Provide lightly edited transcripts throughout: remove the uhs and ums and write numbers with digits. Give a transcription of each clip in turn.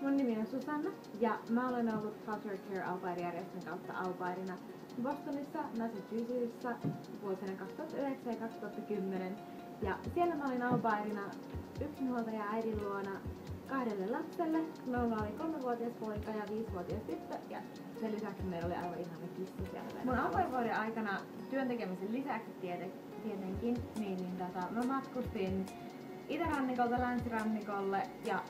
Mun nimi on Susanna ja mä olen ollut Culture Care Au Pair-järjestön kautta au pairina Bostonissa, Massachusettsissa vuosina 2009 ja 2010. Ja siellä mä olin au pairina yksinhuoltaja äidin luona 2 lapselle. Meillä oli 3-vuotias poika ja 5-vuotias tyttö ja sen lisäksi meillä oli aivan ihana kissa siellä. Mun au pair-vuoden aikana työn tekemisen lisäksi tietenkin mä matkustin itärannikolta länsirannikolle ja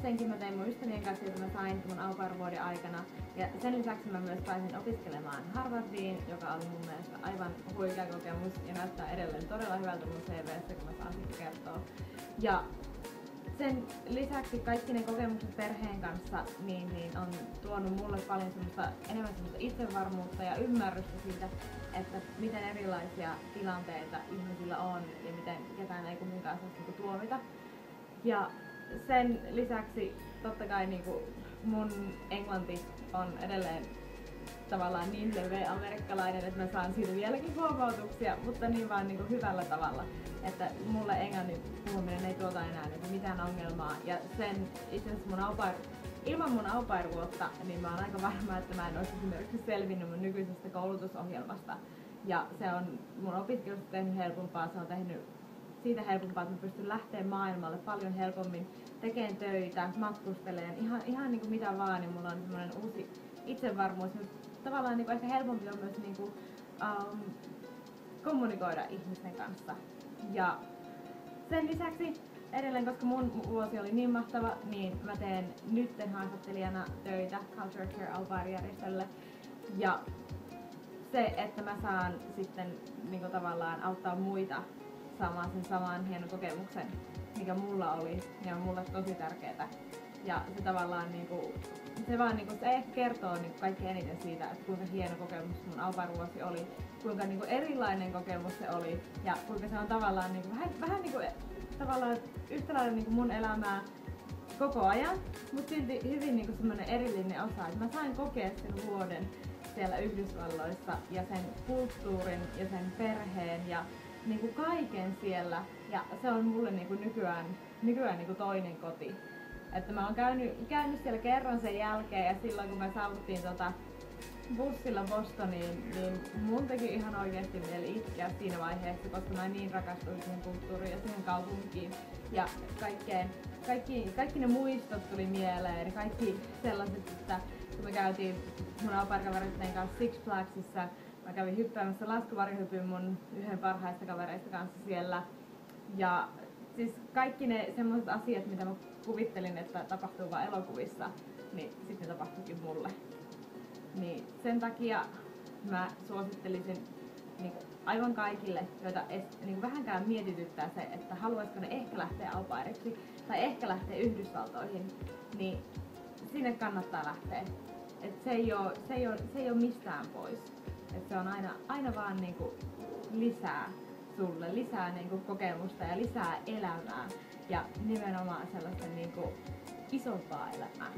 senkin mä tein mun ystävien kanssa, jota mä sain mun au pair-vuoden aikana. Ja sen lisäksi mä myös pääsin opiskelemaan Harvardiin, joka oli mun mielestä aivan huikea kokemus ja näyttää edelleen todella hyvältä mun CV:stä, kun mä saan siitä kertoa. Ja sen lisäksi kaikki ne kokemukset perheen kanssa on tuonut mulle paljon enemmän semmoista itsevarmuutta ja ymmärrystä siitä, että miten erilaisia tilanteita ihmisillä on ja miten ketään ei kumminkaan saa tuomita. Ja sen lisäksi totta kai mun englanti on edelleen tavallaan niin leveä amerikkalainen, että mä saan siitä vieläkin huomautuksia, mutta niin vaan hyvällä tavalla, että mulle englannin puhuminen ei tuota enää mitään ongelmaa. Ja sen itse asiassa ilman mun au pair-vuotta, niin mä oon aika varma, että mä en olisi esimerkiksi selvinnyt mun nykyisestä koulutusohjelmasta. Ja se on mun opiskelusta tehnyt helpompaa, se on tehnyt siitä helpompaa, että mä pystyn lähteä maailmalle paljon helpommin, tekemään töitä, matkusteleen, ihan mitä vaan, niin mulla on semmoinen uusi itsevarmuus. Tavallaan ehkä helpompi on myös kommunikoida ihmisten kanssa. Ja sen lisäksi edelleen, koska mun vuosi oli niin mahtava, niin mä teen nytten haastattelijana töitä Culture Care Au Pair-järjestölle. Ja se, että mä saan sitten tavallaan auttaa muita saamaan sen saman hienon kokemuksen, mikä mulla oli, ja on mulle tosi tärkeetä. Ja se tavallaan se ehkä kertoo kaikki eniten siitä, että kuinka hieno kokemus mun au pair-vuosi oli, kuinka erilainen kokemus se oli ja kuinka se on tavallaan vähän tavallaan yhtä lailla mun elämää koko ajan, mutta silti hyvin semmoinen erillinen osa, että mä sain kokea sen vuoden siellä Yhdysvalloissa ja sen kulttuurin ja sen perheen ja kaiken siellä, ja se on mulle nykyään toinen koti. Että mä oon käynyt siellä kerran sen jälkeen ja silloin kun me saavuttiin bussilla Bostoniin, niin mun teki ihan oikeesti mieli itkeä siinä vaiheessa, koska mä niin rakastuin siihen kulttuuriin ja siihen kaupunkiin. Ja kaikki ne muistot tuli mieleen ja kaikki sellaiset, että kun me käytiin mun au pair-kavereiden kanssa Six Flagsissa, mä kävin hyppäämässä laskuvarjohypyn mun yhden parhaista kavereista kanssa siellä. Ja siis kaikki ne semmoiset asiat, mitä mä kuvittelin, että tapahtuu vaan elokuvissa, niin sitten ne tapahtuikin mulle. Niin sen takia mä suosittelisin aivan kaikille, joita vähänkään mietityttää se, että haluaisiko ne ehkä lähteä au pairiksi tai ehkä lähteä Yhdysvaltoihin, niin sinne kannattaa lähteä. Et se ei oo mistään pois. Et se on aina vaan lisää sulle, lisää kokemusta ja lisää elämää ja nimenomaan sellaista isompaa elämää.